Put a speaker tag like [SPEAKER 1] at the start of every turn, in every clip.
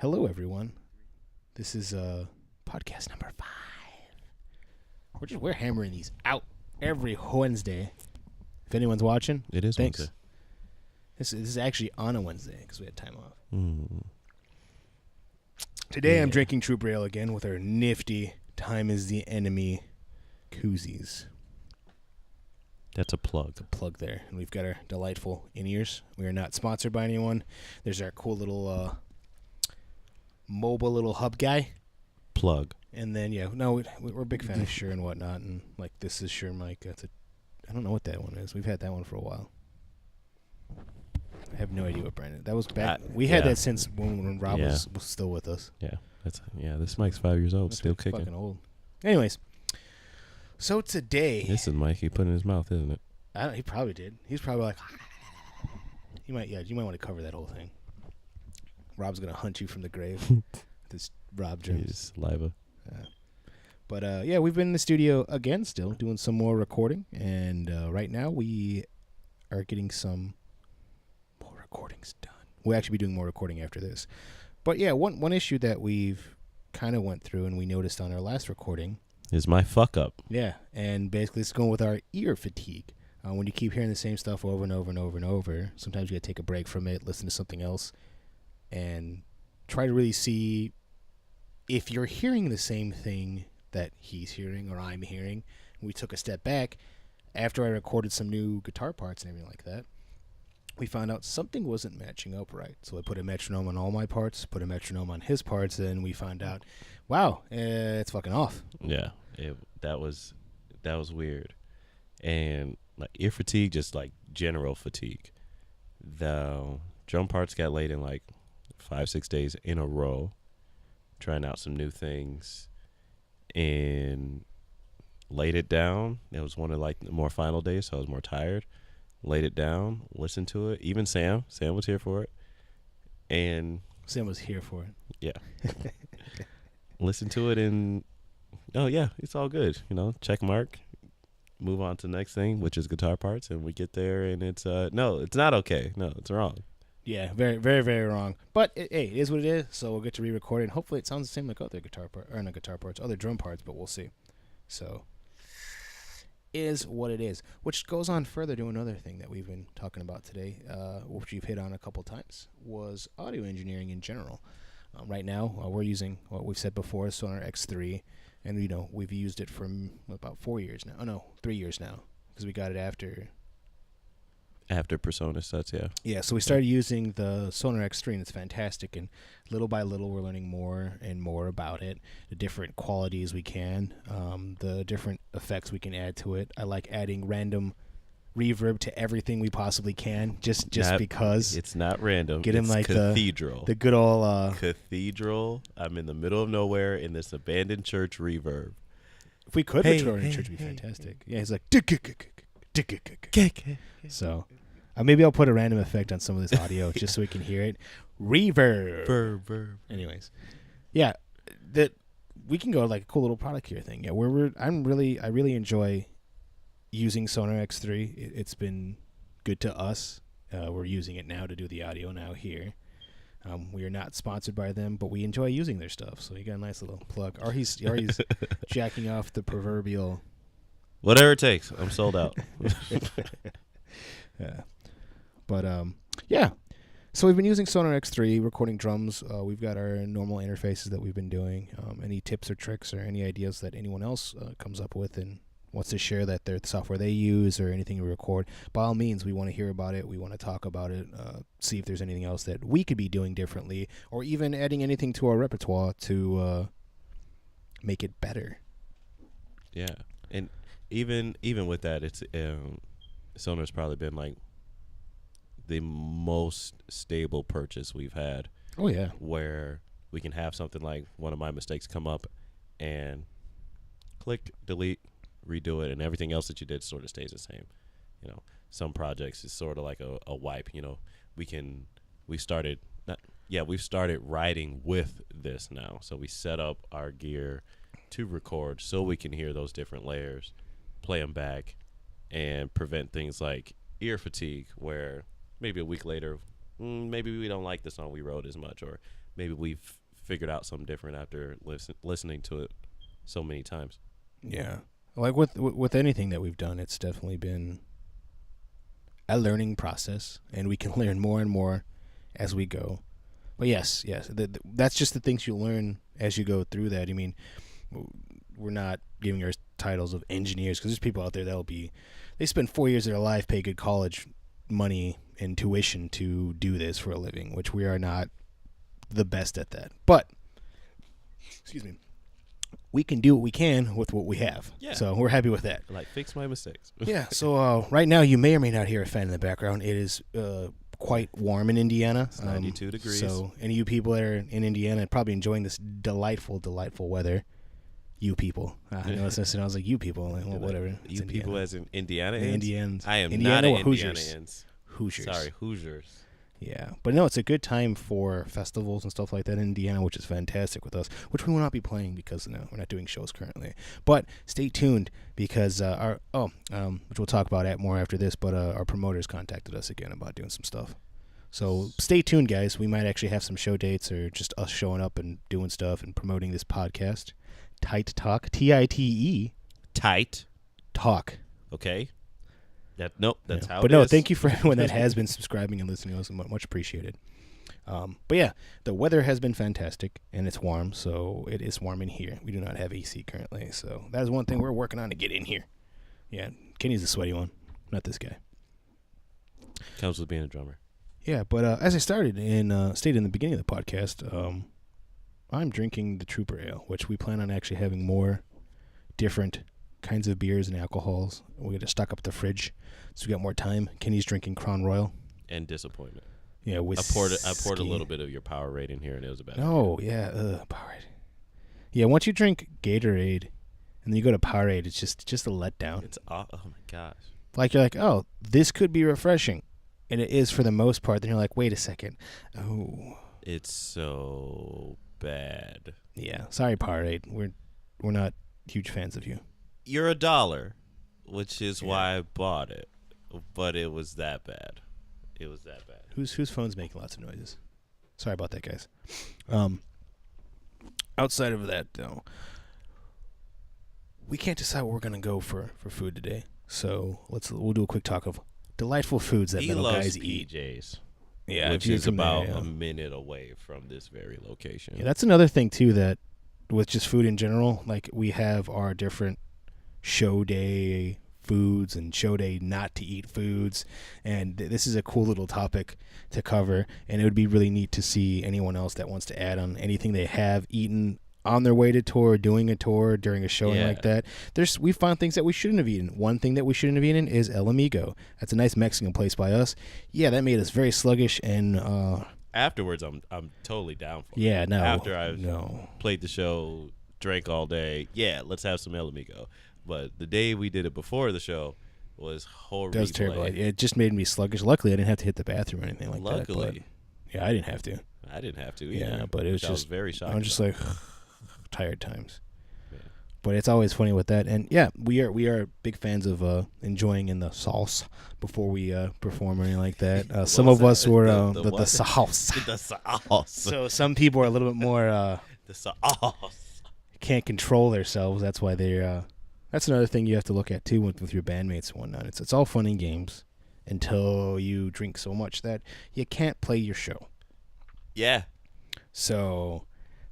[SPEAKER 1] Hello, everyone. This is podcast number 5. We're hammering these out every Wednesday. If anyone's watching,
[SPEAKER 2] it is
[SPEAKER 1] thanks.
[SPEAKER 2] Wednesday.
[SPEAKER 1] This is actually on a Wednesday because we had time off.
[SPEAKER 2] Mm.
[SPEAKER 1] Today I'm drinking Troop Rail again with our nifty Time is the Enemy koozies.
[SPEAKER 2] That's a plug.
[SPEAKER 1] Plug there. And we've got our delightful in-ears. We are not sponsored by anyone. There's our cool little mobile little hub guy.
[SPEAKER 2] Plug.
[SPEAKER 1] And then, we're a big fan of Shure and whatnot. And, this is Shure mic. I don't know what that one is. We've had that one for a while. I have no idea what brand it is. That was back. We had that since when Rob was still with us.
[SPEAKER 2] Yeah. This mic's 5 years old.
[SPEAKER 1] That's
[SPEAKER 2] still kicking.
[SPEAKER 1] Fucking old. Anyways. So today.
[SPEAKER 2] This is Mike. He put in his mouth, isn't it?
[SPEAKER 1] He probably did. He's probably like. You might want to cover that whole thing. Rob's going to hunt you from the grave. This Rob Jones.
[SPEAKER 2] Saliva.
[SPEAKER 1] But we've been in the studio again still, doing some more recording. And right now we are getting some more recordings done. We'll actually be doing more recording after this. But yeah, one issue that we've kind of went through and we noticed on our last recording
[SPEAKER 2] is my fuck up.
[SPEAKER 1] Yeah, and basically it's going with our ear fatigue. When you keep hearing the same stuff over and over and over and over, sometimes you got to take a break from it, listen to something else, and try to really see if you're hearing the same thing that he's hearing or I'm hearing. We took a step back after I recorded some new guitar parts and everything like that. We found out something wasn't matching up right. So I put a metronome on all my parts, put a metronome on his parts, and we found out, wow, it's fucking off.
[SPEAKER 2] Yeah, that was weird. And like ear fatigue, just like general fatigue. The drum parts got laid in like 5-6 days in a row, trying out some new things, and laid it down. It was one of like the more final days, so I was more tired. Laid it down, listened to it. Even Sam was here for it. And
[SPEAKER 1] Sam was here for it.
[SPEAKER 2] Yeah. Listened to it and, oh yeah, it's all good. Check mark. Move on to the next thing, which is guitar parts. And we get there and it's, no, it's not okay. No, it's wrong.
[SPEAKER 1] Yeah, very, very, very wrong. But, it is what it is. So we'll get to re-record it. And hopefully it sounds the same like other other drum parts, but we'll see. So is what it is, which goes on further to another thing that we've been talking about today, which you've hit on a couple times, was audio engineering in general. Right now, we're using what we've said before, Sonar X3, and we've used it for about 4 years now. Oh no, 3 years now, because we got it after
[SPEAKER 2] Persona sets.
[SPEAKER 1] Yeah, so we started using the Sonar X3, and it's fantastic, and little by little we're learning more and more about it, the different qualities we can, the different effects we can add to it. I like adding random reverb to everything we possibly can, just because
[SPEAKER 2] it's not random.
[SPEAKER 1] Get him like
[SPEAKER 2] cathedral,
[SPEAKER 1] the good old
[SPEAKER 2] cathedral. I'm in the middle of nowhere in this abandoned church reverb.
[SPEAKER 1] If we could record in church, it'd be fantastic. Yeah, he's like so maybe I'll put a random effect on some of this audio just so we can hear it. Reverb. Anyways, yeah, that we can go like a cool little product here thing. Yeah, I really enjoy using Sonar X3. It's been good to us. We're using it now to do the audio now here. We are not sponsored by them, but we enjoy using their stuff. So you got a nice little plug. Or he's jacking off the proverbial.
[SPEAKER 2] Whatever it takes. I'm sold out.
[SPEAKER 1] Yeah. But, yeah. So we've been using Sonar X3, recording drums. We've got our normal interfaces that we've been doing. Any tips or tricks or any ideas that anyone else comes up with and wants to share that the software they use or anything we record, by all means, we want to hear about it. We want to talk about it, see if there's anything else that we could be doing differently, or even adding anything to our repertoire to make it better.
[SPEAKER 2] Yeah. And even with that, it's Sonar's probably been like the most stable purchase we've had.
[SPEAKER 1] Oh yeah,
[SPEAKER 2] where we can have something like one of my mistakes come up and click, delete, redo it, and everything else that you did sort of stays the same. Some projects is sort of like a wipe. We've started writing with this now, so we set up our gear to record so we can hear those different layers, play them back, and prevent things like ear fatigue, where maybe a week later, maybe we don't like the song we wrote as much, or maybe we've figured out something different after listening to it so many times.
[SPEAKER 1] Yeah. Like with anything that we've done, it's definitely been a learning process, and we can learn more and more as we go. But yes, that's just the things you learn as you go through that. I mean, we're not giving our titles of engineers, because there's people out there they spend 4 years of their life, pay good college money and tuition to do this for a living, which we are not the best at that. But, excuse me, we can do what we can with what we have.
[SPEAKER 2] Yeah.
[SPEAKER 1] So we're happy with that.
[SPEAKER 2] Like, fix my mistakes.
[SPEAKER 1] Yeah. So right now you may or may not hear a fan in the background. It is quite warm in Indiana.
[SPEAKER 2] It's 92 degrees.
[SPEAKER 1] So any of you people that are in Indiana probably enjoying this delightful, delightful weather. You people. I know it's listening. I was like, you people. Like, well, whatever. It's
[SPEAKER 2] You people as in Indiana-ians?
[SPEAKER 1] Indians.
[SPEAKER 2] I am
[SPEAKER 1] Indiana
[SPEAKER 2] not an
[SPEAKER 1] or Hoosiers?
[SPEAKER 2] Indiana-ans.
[SPEAKER 1] Hoosiers.
[SPEAKER 2] Sorry, Hoosiers.
[SPEAKER 1] Yeah. But no, it's a good time for festivals and stuff like that in Indiana, which is fantastic with us, which we will not be playing because we're not doing shows currently. But stay tuned because which we'll talk about more after this, but our promoters contacted us again about doing some stuff. So stay tuned, guys. We might actually have some show dates or just us showing up and doing stuff and promoting this podcast. Tight Talk, TITE.
[SPEAKER 2] Tight.
[SPEAKER 1] Talk.
[SPEAKER 2] Okay. That's how
[SPEAKER 1] but
[SPEAKER 2] it
[SPEAKER 1] no,
[SPEAKER 2] is.
[SPEAKER 1] thank you for everyone that has been subscribing and listening to us. Much appreciated. But yeah, the weather has been fantastic, and it's warm, so it is warm in here. We do not have AC currently, so that is one thing we're working on to get in here. Yeah, Kenny's the sweaty one, not this guy.
[SPEAKER 2] Comes with being a drummer.
[SPEAKER 1] Yeah, but as I stated in the beginning of the podcast, I'm drinking the Trooper Ale, which we plan on actually having more different kinds of beers and alcohols. We're going to stock up the fridge so we got more time. Kenny's drinking Crown Royal.
[SPEAKER 2] And disappointment.
[SPEAKER 1] Yeah,
[SPEAKER 2] I poured a little bit of your Powerade in here, and it was about.
[SPEAKER 1] No, yeah, Powerade. Yeah, once you drink Gatorade and then you go to Powerade, it's just a letdown.
[SPEAKER 2] It's oh my gosh.
[SPEAKER 1] Like you're like, oh, this could be refreshing, and it is for the most part. Then you're like, wait a second, oh,
[SPEAKER 2] it's so bad.
[SPEAKER 1] Yeah, sorry, Powerade. We're not huge fans of you.
[SPEAKER 2] You're $1, which is why I bought it, but it was that bad. It was that bad.
[SPEAKER 1] Whose phone's making lots of noises? Sorry about that, guys. Outside of that, though, we can't decide what we're gonna go for food today. So we'll do a quick talk of delightful foods that metal guys eat.
[SPEAKER 2] PJs.
[SPEAKER 1] Yeah,
[SPEAKER 2] which is about a minute away from this very location.
[SPEAKER 1] Yeah, that's another thing too, that with just food in general, like we have our different show day foods and show day not to eat foods, and this is a cool little topic to cover, and it would be really neat to see anyone else that wants to add on anything they have eaten on their way to tour, doing a tour during a showing like that. We found things that we shouldn't have eaten. One thing that we shouldn't have eaten is El Amigo. That's a nice Mexican place by us. Yeah, that made us very sluggish, and
[SPEAKER 2] afterwards I'm totally down for it.
[SPEAKER 1] Yeah, no.
[SPEAKER 2] After I played the show, drank all day, let's have some El Amigo. But the day we did it before the show was horrible.
[SPEAKER 1] That was terrible. It just made me sluggish. Luckily, I didn't have to hit the bathroom or anything like that.
[SPEAKER 2] Luckily.
[SPEAKER 1] Yeah, I didn't have to.
[SPEAKER 2] I didn't have to either.
[SPEAKER 1] Yeah, but it was just
[SPEAKER 2] very shocking.
[SPEAKER 1] I'm just like tired times. Yeah. But it's always funny with that. And yeah, we are big fans of enjoying in the sauce before we perform or anything like that. Some of us were the sauce.
[SPEAKER 2] The sauce.
[SPEAKER 1] So some people are a little bit more
[SPEAKER 2] the sauce.
[SPEAKER 1] Can't control themselves. That's why they're that's another thing you have to look at too with your bandmates and whatnot. It's all fun and games until you drink so much that you can't play your show.
[SPEAKER 2] Yeah.
[SPEAKER 1] So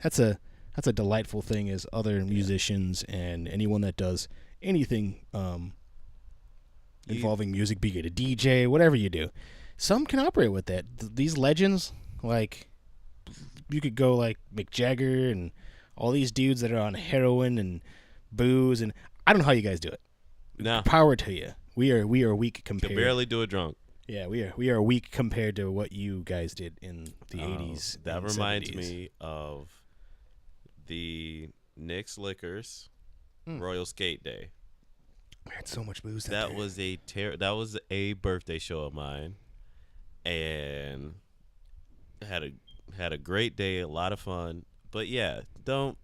[SPEAKER 1] that's a delightful thing as other musicians and anyone that does anything involving music, be it a DJ, whatever you do. Some can operate with that. These legends, like you could go like Mick Jagger and all these dudes that are on heroin and booze, and I don't know how you guys do it.
[SPEAKER 2] No.
[SPEAKER 1] Power to you. We are weak compared.
[SPEAKER 2] Can barely do it drunk.
[SPEAKER 1] Yeah, we are weak compared to what you guys did in the 80s.
[SPEAKER 2] That reminds me of the Nick's Liquors Royal Skate Day.
[SPEAKER 1] I had so much booze
[SPEAKER 2] that was a birthday show of mine, and had a great day, a lot of fun. But yeah,
[SPEAKER 1] it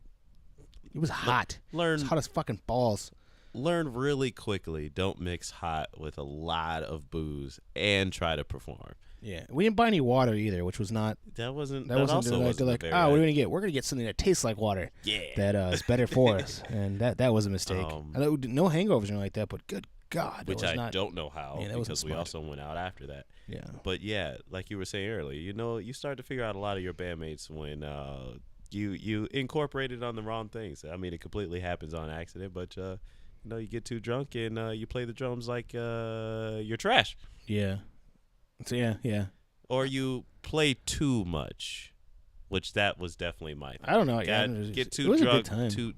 [SPEAKER 1] was hot. It was hot as fucking balls.
[SPEAKER 2] Learn really quickly. Don't mix hot with a lot of booze and try to perform.
[SPEAKER 1] Yeah, we didn't buy any water either, which was not.
[SPEAKER 2] That wasn't.
[SPEAKER 1] That wasn't. They're like,
[SPEAKER 2] very
[SPEAKER 1] what are we gonna get? We're gonna get something that tastes like water.
[SPEAKER 2] Yeah.
[SPEAKER 1] That is better for us, and that was a mistake. I know, no hangovers or anything like that, but good God,
[SPEAKER 2] which I don't know how, because we also went out after that.
[SPEAKER 1] Yeah.
[SPEAKER 2] But yeah, like you were saying earlier, you start to figure out a lot of your bandmates when you incorporated on the wrong things. I mean, it completely happens on accident, but you get too drunk and you play the drums like you're trash.
[SPEAKER 1] Yeah. So yeah.
[SPEAKER 2] Or you play too much, which that was definitely my thing.
[SPEAKER 1] I don't know.
[SPEAKER 2] Get too drunk,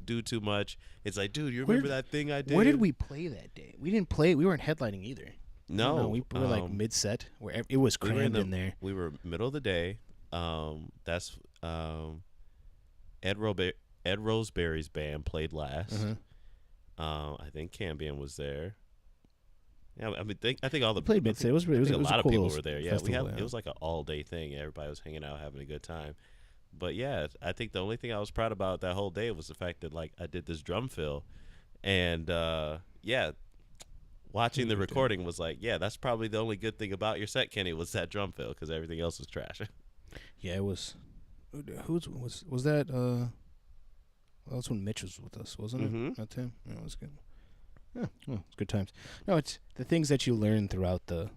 [SPEAKER 2] do too much. It's like, dude, you remember that thing I did?
[SPEAKER 1] Where did we play that day? We didn't play. We weren't headlining either.
[SPEAKER 2] No,
[SPEAKER 1] we were like mid-set, where it was crammed in there.
[SPEAKER 2] We were middle of the day. That's Ed Roseberry's band played last. I think Cambion was there. Yeah, I mean, I think all the
[SPEAKER 1] played mid-set. It was
[SPEAKER 2] a lot
[SPEAKER 1] of
[SPEAKER 2] people were there. Yeah,
[SPEAKER 1] festival,
[SPEAKER 2] it was like an all-day thing. Everybody was hanging out, having a good time. But yeah, I think the only thing I was proud about that whole day was the fact that like I did this drum fill, and watching the recording was like, yeah, that's probably the only good thing about your set, Kenny, was that drum fill, because everything else was trash.
[SPEAKER 1] Yeah, it was. Was that? Well, that's when Mitch was with us, wasn't it? That time. Yeah, it was good. Yeah, well, it's good times. No, it's the things that you learn throughout the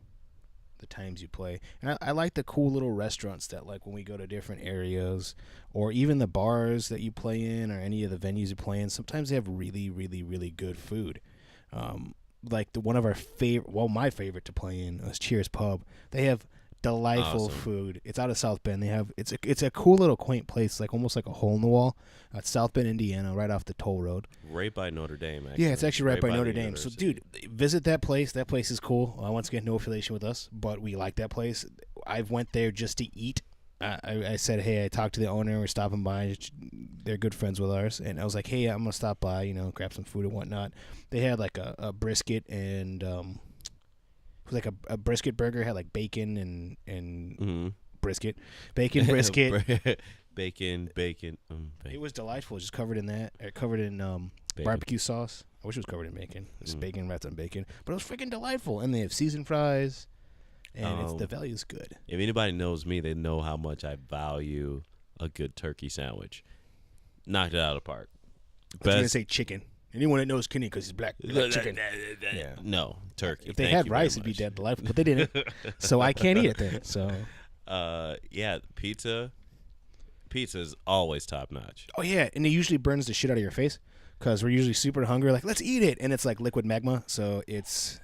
[SPEAKER 1] times you play. And I like the cool little restaurants that, like, when we go to different areas, or even the bars that you play in, or any of the venues you play in, sometimes they have really, really, really good food. Like one of our my favorite to play in is Cheers Pub. They have delightful food. It's out of South Bend. They have it's a cool little quaint place, like almost like a hole in the wall. It's South Bend, Indiana, right off the toll road.
[SPEAKER 2] Right by Notre Dame, actually.
[SPEAKER 1] Yeah, it's actually right by Notre Dame. So, dude, visit that place. That place is cool. Once again, no affiliation with us, but we like that place. I went there just to eat. I said, hey, I talked to the owner. We're stopping by. They're good friends with ours. And I was like, hey, I'm going to stop by, grab some food and whatnot. They had like a brisket and it was like a brisket burger. Had like bacon and brisket. Bacon, brisket.
[SPEAKER 2] Bacon.
[SPEAKER 1] It was delightful. Just covered in that. Covered in barbecue sauce. I wish it was covered in bacon. It's bacon wrapped on bacon. But it was freaking delightful. And they have seasoned fries. And the value is good.
[SPEAKER 2] If anybody knows me, they know how much I value a good turkey sandwich. Knocked it out of the park.
[SPEAKER 1] I was going to say chicken. Anyone that knows Kenny because he's black chicken.
[SPEAKER 2] Yeah. No, turkey.
[SPEAKER 1] If they had rice, it'd be dead delightful. But they didn't. So I can't eat it then. So.
[SPEAKER 2] Yeah, pizza is always top notch.
[SPEAKER 1] Oh, yeah. And it usually burns the shit out of your face. Because we're usually super hungry, like, let's eat it. And it's like liquid magma. So it's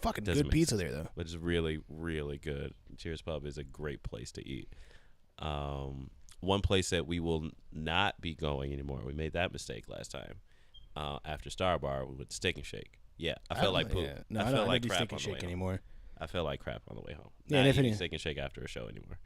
[SPEAKER 1] fucking good pizza there, though.
[SPEAKER 2] Which is really, really good. Cheers Pub is a great place to eat. One place that we will not be going anymore, we made that mistake last time. After Star Bar, we went to Steak and Shake. Yeah, I felt like poop.
[SPEAKER 1] Yeah. No, I don't do Steak and Shake anymore.
[SPEAKER 2] I felt like crap on the way home.
[SPEAKER 1] Yeah,
[SPEAKER 2] not eating Steak and Shake after a show anymore.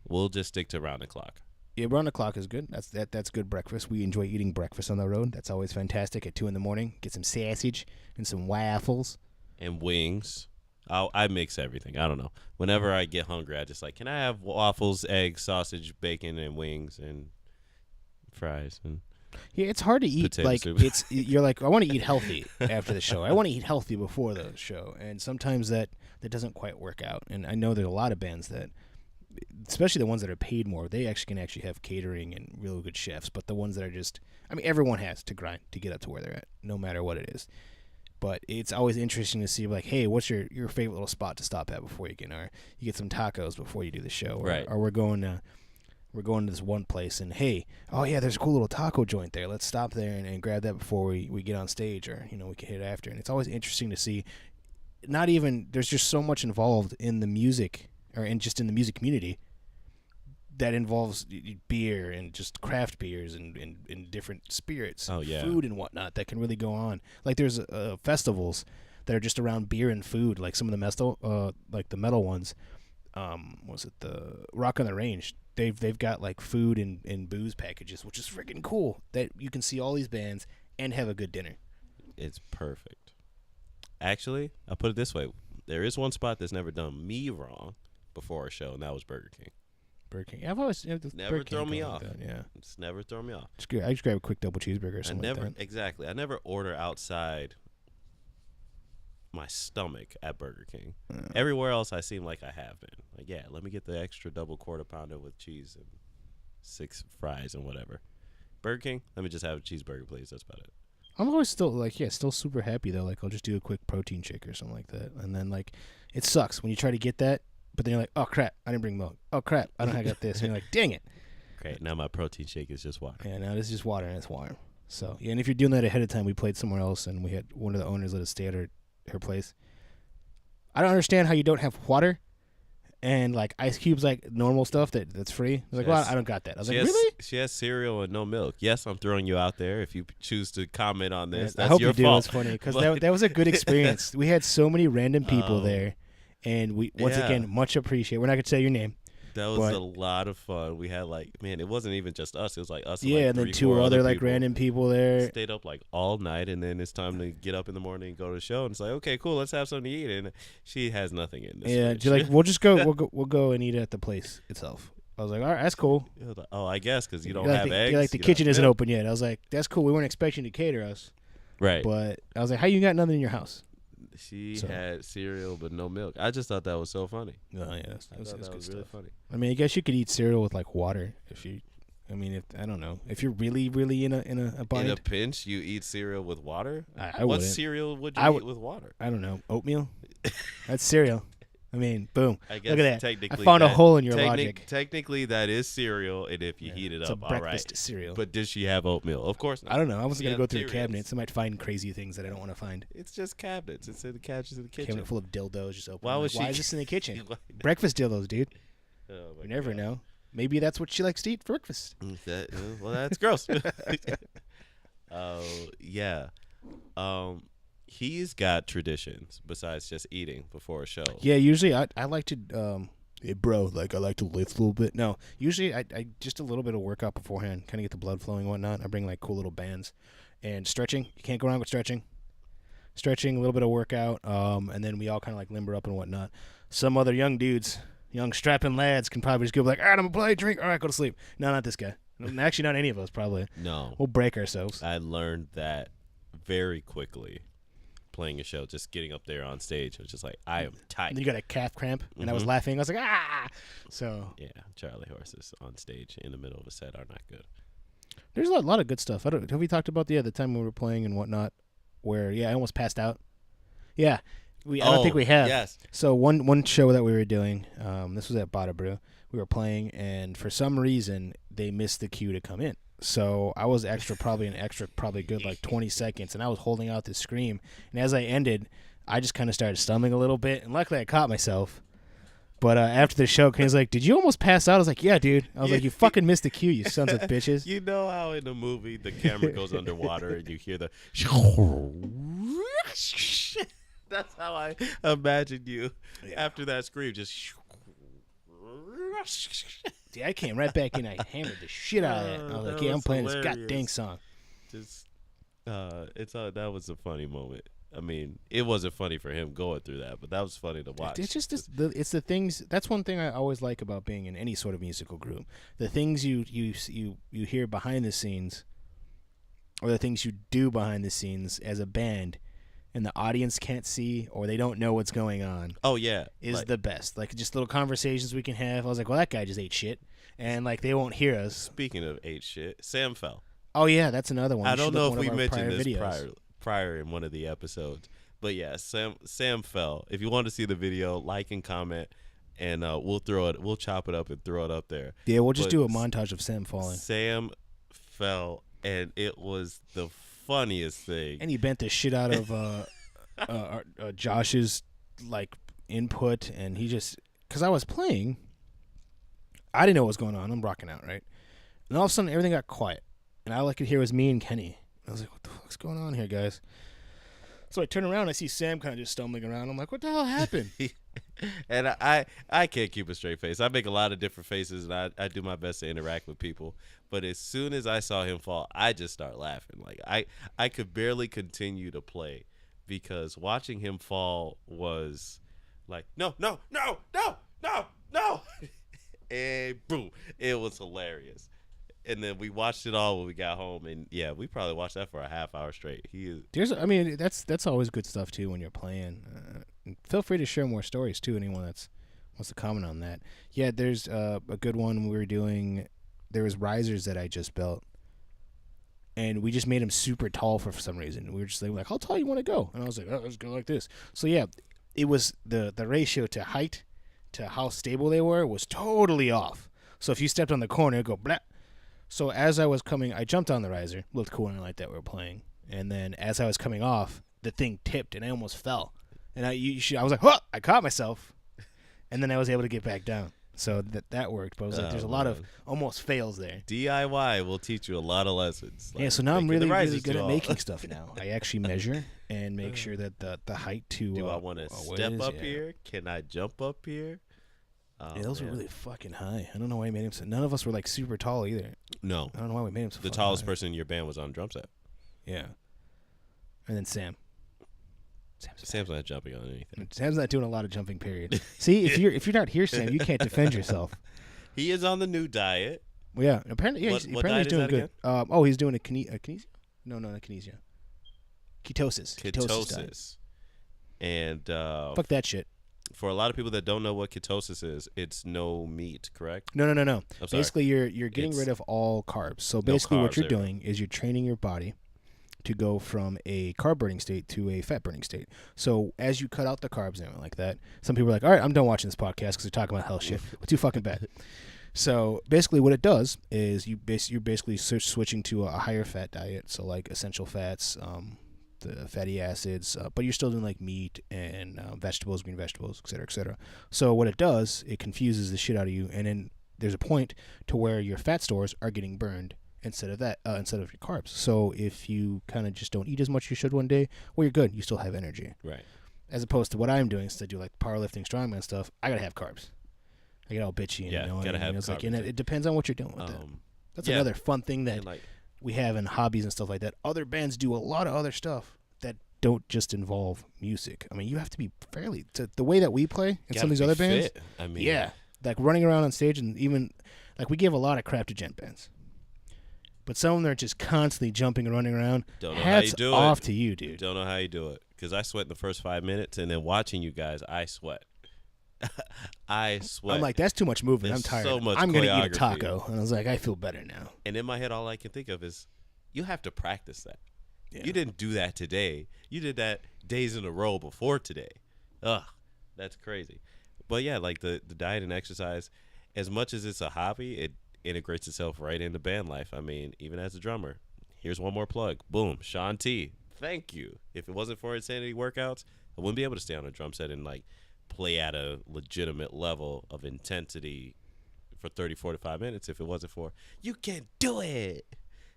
[SPEAKER 2] We'll just stick to round the clock.
[SPEAKER 1] Yeah, round the clock is good. That's good breakfast. We enjoy eating breakfast on the road. That's always fantastic at 2 a.m. Get some sausage and some waffles
[SPEAKER 2] and wings. I mix everything. I don't know. Whenever I get hungry, I just like, can I have waffles, eggs, sausage, bacon, and wings and fries and.
[SPEAKER 1] Yeah, it's hard to eat. Like soup. You're like, I want to eat healthy after the show. I want to eat healthy before the show, and sometimes that doesn't quite work out. And I know there's a lot of bands that. Especially the ones that are paid more, they can have catering and real good chefs. But the ones that are just, everyone has to grind to get up to where they're at, no matter what it is. But it's always interesting to see, like, hey, what's your favorite little spot to stop at before you get some tacos before you do the show,
[SPEAKER 2] right?
[SPEAKER 1] Or we're going to this one place and hey, oh yeah, there's a cool little taco joint there. Let's stop there and grab that before we get on stage, or we can hit after. And it's always interesting to see. There's just so much involved in the music. Or in the music community that involves beer and just craft beers and different spirits, food and whatnot that can really go on. Like there's festivals that are just around beer and food, like some of the metal ones. Was it the Rock on the Range? They've got like food and booze packages, which is freaking cool. That you can see all these bands and have a good dinner.
[SPEAKER 2] It's perfect. Actually, I'll put it this way: there is one spot that's never done me wrong. Before a show, and that was Burger King.
[SPEAKER 1] Burger King. I've always
[SPEAKER 2] never thrown me off.
[SPEAKER 1] Like yeah,
[SPEAKER 2] it's never thrown me off.
[SPEAKER 1] I just grab a quick double cheeseburger or something like that.
[SPEAKER 2] Exactly. I never order outside my stomach at Burger King. Everywhere else, I seem like I have been. Like, yeah, let me get the extra double quarter pounder with cheese and 6 fries and whatever. Burger King, let me just have a cheeseburger, please. That's about it.
[SPEAKER 1] I'm always still super happy though. Like I'll just do a quick protein shake or something like that, and then like it sucks when you try to get that, but then you're like, oh crap, I didn't bring milk. Oh crap, I don't have got this. And you're like, dang it.
[SPEAKER 2] Great. Now my protein shake is just water.
[SPEAKER 1] Yeah, now this is just water and it's warm. So yeah, and if you're doing that ahead of time, we played somewhere else and we had one of the owners let us stay at her place. I don't understand how you don't have water and like ice cubes, like normal stuff that's free. I was like, well, I don't got that. I was like, really?
[SPEAKER 2] She has cereal and no milk. Yes, I'm throwing you out there. If you choose to comment on this, that's
[SPEAKER 1] I hope
[SPEAKER 2] your
[SPEAKER 1] you do.
[SPEAKER 2] fault.
[SPEAKER 1] It's funny because that was a good experience. We had so many random people there, and we once again much appreciate. We're not gonna say your name.
[SPEAKER 2] That was a lot of fun. We had it wasn't even just us. It was like us.
[SPEAKER 1] Yeah,
[SPEAKER 2] and,
[SPEAKER 1] and then 2 other like
[SPEAKER 2] people.
[SPEAKER 1] random people there.
[SPEAKER 2] Stayed up like all night, and then it's time to get up in the morning and go to the show. And it's like, okay, cool, let's have something to eat. And she has nothing in this.
[SPEAKER 1] Yeah, she's like, we'll just go. We'll go and eat at the place itself. I was like, all right, that's cool.
[SPEAKER 2] Like, oh, I guess because you don't have eggs.
[SPEAKER 1] You're like the kitchen isn't open yet. I was like, that's cool. We weren't expecting to cater us.
[SPEAKER 2] Right.
[SPEAKER 1] But I was like, how you got nothing in your house?
[SPEAKER 2] She had cereal but no milk. I just thought that was so funny.
[SPEAKER 1] Oh yeah, that's good
[SPEAKER 2] was
[SPEAKER 1] stuff.
[SPEAKER 2] really funny.
[SPEAKER 1] I mean, I guess you could eat cereal with like water if you. I mean, I don't know if you're really in a bind.
[SPEAKER 2] In a pinch, you eat cereal with water.
[SPEAKER 1] I
[SPEAKER 2] what
[SPEAKER 1] wouldn't.
[SPEAKER 2] Cereal would you eat with water?
[SPEAKER 1] I don't know. Oatmeal. That's cereal. I mean, boom.
[SPEAKER 2] I guess
[SPEAKER 1] look at that.
[SPEAKER 2] Technically,
[SPEAKER 1] I found a hole in your logic.
[SPEAKER 2] Technically, that is cereal, and if you heat it
[SPEAKER 1] it's
[SPEAKER 2] up,
[SPEAKER 1] a
[SPEAKER 2] all right.
[SPEAKER 1] breakfast cereal.
[SPEAKER 2] But did she have oatmeal? Of course not.
[SPEAKER 1] I don't know. I wasn't gonna go through the
[SPEAKER 2] Cheerios.
[SPEAKER 1] cabinets. I might find crazy things that I don't want to find.
[SPEAKER 2] It's just cabinets. It's in the cabinets in the kitchen.
[SPEAKER 1] Cabinet full of dildos just open.
[SPEAKER 2] Why
[SPEAKER 1] why is this in the kitchen? Breakfast dildos, dude.
[SPEAKER 2] Oh
[SPEAKER 1] You never know. Maybe that's what she likes to eat for breakfast.
[SPEAKER 2] Well, that's gross. Yeah. He's got traditions besides just eating before a show.
[SPEAKER 1] Yeah, usually I like to, hey bro, like I like to lift a little bit. No, usually I just a little bit of workout beforehand, kind of get the blood flowing and whatnot. I bring like cool little bands and stretching. You can't go wrong with stretching. Stretching, a little bit of workout, and then we all kind of like limber up and whatnot. Some other young dudes, young strapping lads can probably just go like, all right, I'm going to play, drink, all right, go to sleep. No, not this guy. Actually, not any of us probably.
[SPEAKER 2] No.
[SPEAKER 1] We'll break ourselves.
[SPEAKER 2] I learned that very quickly playing a show, just getting up there on stage. I was just like, I am tight.
[SPEAKER 1] And you got a calf cramp, and I was laughing. I was like, ah! So
[SPEAKER 2] yeah, Charlie horses on stage in the middle of a set are not good.
[SPEAKER 1] There's a lot of good stuff. Have we talked about the time we were playing and whatnot, where, I almost passed out? Yeah. I don't think we have.
[SPEAKER 2] Yes.
[SPEAKER 1] So one show that we were doing, this was at Bada Brew. We were playing, and for some reason, they missed the cue to come in. So I was probably good like 20 seconds, and I was holding out this scream. And as I ended, I just kind of started stumbling a little bit, and luckily I caught myself. But after the show, Kenny's like, did you almost pass out? I was like, yeah, dude. I was like, you fucking missed the cue, you sons of bitches.
[SPEAKER 2] You know how in the movie the camera goes underwater and you hear the that's how I imagined you after that scream. Just
[SPEAKER 1] See, I came right back in. I hammered the shit out of it. I was like, I'm playing this goddamn song.
[SPEAKER 2] Just, that was a funny moment. I mean, it wasn't funny for him going through that, but that was funny to watch.
[SPEAKER 1] It's just it's the things. That's one thing I always like about being in any sort of musical group. The things you hear behind the scenes, or the things you do behind the scenes as a band, and the audience can't see or they don't know what's going on.
[SPEAKER 2] Oh yeah,
[SPEAKER 1] is the best. Like just little conversations we can have. I was like, well, that guy just ate shit, and like they won't hear us.
[SPEAKER 2] Speaking of ate shit, Sam fell.
[SPEAKER 1] Oh yeah, that's another one.
[SPEAKER 2] I don't know if we mentioned this prior in one of the episodes, but yeah, Sam fell. If you want to see the video, like and comment, and we'll chop it up and throw it up there.
[SPEAKER 1] Yeah, we'll just do a montage of Sam falling.
[SPEAKER 2] Sam fell, and it was the funniest thing.
[SPEAKER 1] And he bent the shit out of Josh's like input, and he just, because I was playing, I didn't know what was going on. I'm rocking out, right? And all of a sudden, everything got quiet, and all I could hear was me and Kenny. I was like, what the fuck's going on here, guys? So I turn around, and I see Sam kind of just stumbling around. I'm like, what the hell happened?
[SPEAKER 2] And I can't keep a straight face. I make a lot of different faces, and I do my best to interact with people. But as soon as I saw him fall, I just start laughing. Like I could barely continue to play because watching him fall was like, no. And boom, it was hilarious. And then we watched it all when we got home, and yeah, we probably watched that for a half hour straight.
[SPEAKER 1] That's always good stuff too when you're playing. Feel free to share more stories too. Anyone that's wants to comment on that. Yeah, there's a good one we were doing. There was risers that I just built, and we just made them super tall for some reason. We were just like, how tall you want to go? And I was like, oh, let's go like this. So yeah, it was the ratio to height to how stable they were was totally off. So if you stepped on the corner, it'd go blah. So as I was coming, I jumped on the riser. Looked cool and I like that we were playing. And then as I was coming off, the thing tipped and I almost fell. And I was like, oh, I caught myself. And then I was able to get back down. So that worked. But I was like, there's a lot of almost fails there.
[SPEAKER 2] DIY will teach you a lot of lessons.
[SPEAKER 1] Yeah, so now I'm really good at making stuff now. I actually measure and make sure that the height to...
[SPEAKER 2] Do I want to step up here? Can I jump up here?
[SPEAKER 1] Yeah, those were really fucking high. I don't know why we made him so... None of us were like super tall either.
[SPEAKER 2] No.
[SPEAKER 1] I don't know why we made him so
[SPEAKER 2] The tallest person in your band was on drum set.
[SPEAKER 1] Yeah. And then Sam.
[SPEAKER 2] Sam's not jumping on anything.
[SPEAKER 1] Sam's not doing a lot of jumping, period. See, if you're not here, Sam, you can't defend yourself.
[SPEAKER 2] He is on the new diet.
[SPEAKER 1] Well, yeah, apparently, yeah, apparently he's doing good. He's doing a kinesia? No, not kinesia. Ketosis.
[SPEAKER 2] Ketosis. And
[SPEAKER 1] fuck that shit.
[SPEAKER 2] For a lot of people that don't know what ketosis is, it's no meat, correct?
[SPEAKER 1] No. Basically, you're getting rid of all carbs. So basically, what you're doing is you're training your body to go from a carb burning state to a fat burning state. So as you cut out the carbs and everything like that, some people are like, all right, I'm done watching this podcast because they're talking about health shit. It's too fucking bad. So basically what it does is you're basically switching to a higher fat diet. So like essential fats, the fatty acids, but you're still doing like meat and vegetables, green vegetables, et cetera, et cetera. So what it does, it confuses the shit out of you. And then there's a point to where your fat stores are getting burned instead of your carbs. So if you kind of just don't eat as much as you should one day, well, you're good. You still have energy.
[SPEAKER 2] Right.
[SPEAKER 1] As opposed to what I'm doing is to do like powerlifting, strongman stuff. I gotta have carbs. I get all bitchy. And,
[SPEAKER 2] yeah, gotta have carbs.
[SPEAKER 1] Like, and it depends on what you're doing with that. That's another fun thing that we have in hobbies and stuff like that. Other bands do a lot of other stuff that don't just involve music. I mean, you have to be fairly the way that we play in some of these other bands.
[SPEAKER 2] I mean,
[SPEAKER 1] yeah, like running around on stage and even like we give a lot of crap to gent bands. But some of them are just constantly jumping and running around.
[SPEAKER 2] Don't know
[SPEAKER 1] Hats
[SPEAKER 2] how you do
[SPEAKER 1] off
[SPEAKER 2] it.
[SPEAKER 1] to you, dude.
[SPEAKER 2] Don't know how you do it. Because I sweat in the first 5 minutes, and then watching you guys, I sweat. I sweat.
[SPEAKER 1] I'm like, that's too much movement.
[SPEAKER 2] There's
[SPEAKER 1] I'm tired.
[SPEAKER 2] so much
[SPEAKER 1] I'm going to eat a
[SPEAKER 2] choreography.
[SPEAKER 1] taco. And I was like, I feel better now.
[SPEAKER 2] And in my head, all I can think of is, you have to practice that.
[SPEAKER 1] Yeah.
[SPEAKER 2] You didn't do that today. You did that days in a row before today. Ugh, that's crazy. But yeah, like the diet and exercise, as much as it's a hobby, it integrates itself right into band life. I mean, even as a drummer, here's one more plug. Boom, Sean T. Thank you. If it wasn't for Insanity Workouts, I wouldn't be able to stay on a drum set and like play at a legitimate level of intensity for 30, 45 minutes if it wasn't for, you can do it.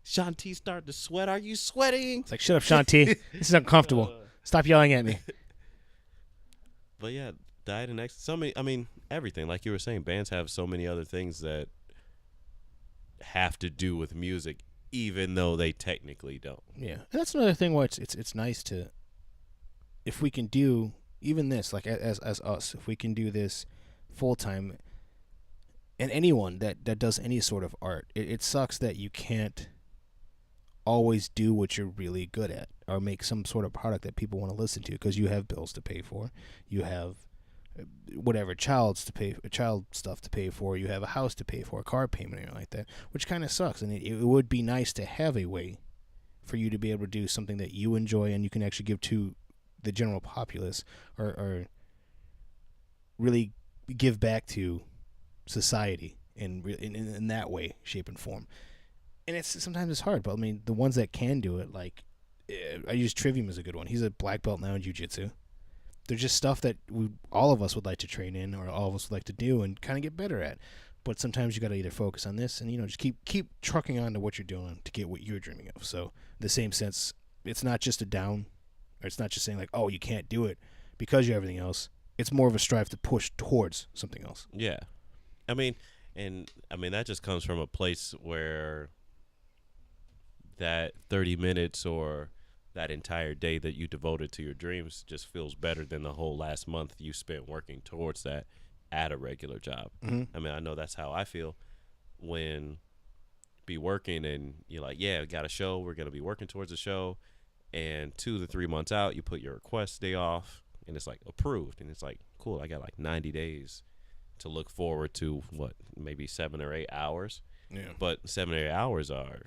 [SPEAKER 2] Sean T starting to sweat. Are you sweating?
[SPEAKER 1] It's like, shut up, Sean T. This is uncomfortable. Stop yelling at me.
[SPEAKER 2] But yeah, diet and exercise. I mean, everything. Like you were saying, bands have so many other things that have to do with music, even though they technically don't.
[SPEAKER 1] Yeah, and that's another thing why it's nice to, if we can do even this, like as us, if we can do this full time, and anyone that does any sort of art, it sucks that you can't always do what you're really good at or make some sort of product that people want to listen to because you have bills to pay for, you have whatever child stuff to pay for, you have a house to pay for, a car payment, or anything like that, which kind of sucks. And it would be nice to have a way for you to be able to do something that you enjoy and you can actually give to the general populace, or really give back to society in that way, shape, and form. And sometimes it's hard, but I mean, the ones that can do it, like I use Trivium as a good one. He's a black belt now in jiu-jitsu. They're just stuff that all of us would like to train in, or all of us would like to do and kind of get better at. But sometimes you got to either focus on this and, just keep trucking on to what you're doing to get what you're dreaming of. So in the same sense, it's not just a down, or it's not just saying like, oh, you can't do it because you have everything else. It's more of a strive to push towards something else.
[SPEAKER 2] Yeah. I mean, that just comes from a place where that 30 minutes or that entire day that you devoted to your dreams just feels better than the whole last month you spent working towards that at a regular job.
[SPEAKER 1] Mm-hmm.
[SPEAKER 2] I mean, I know that's how I feel when be working, and you're like, yeah, we got a show. We're gonna be working towards a show, and 2 to 3 months out, you put your request day off, and it's like approved, and it's like cool. I got like 90 days to look forward to maybe 7 or 8 hours.
[SPEAKER 1] Yeah.
[SPEAKER 2] But 7 or 8 hours are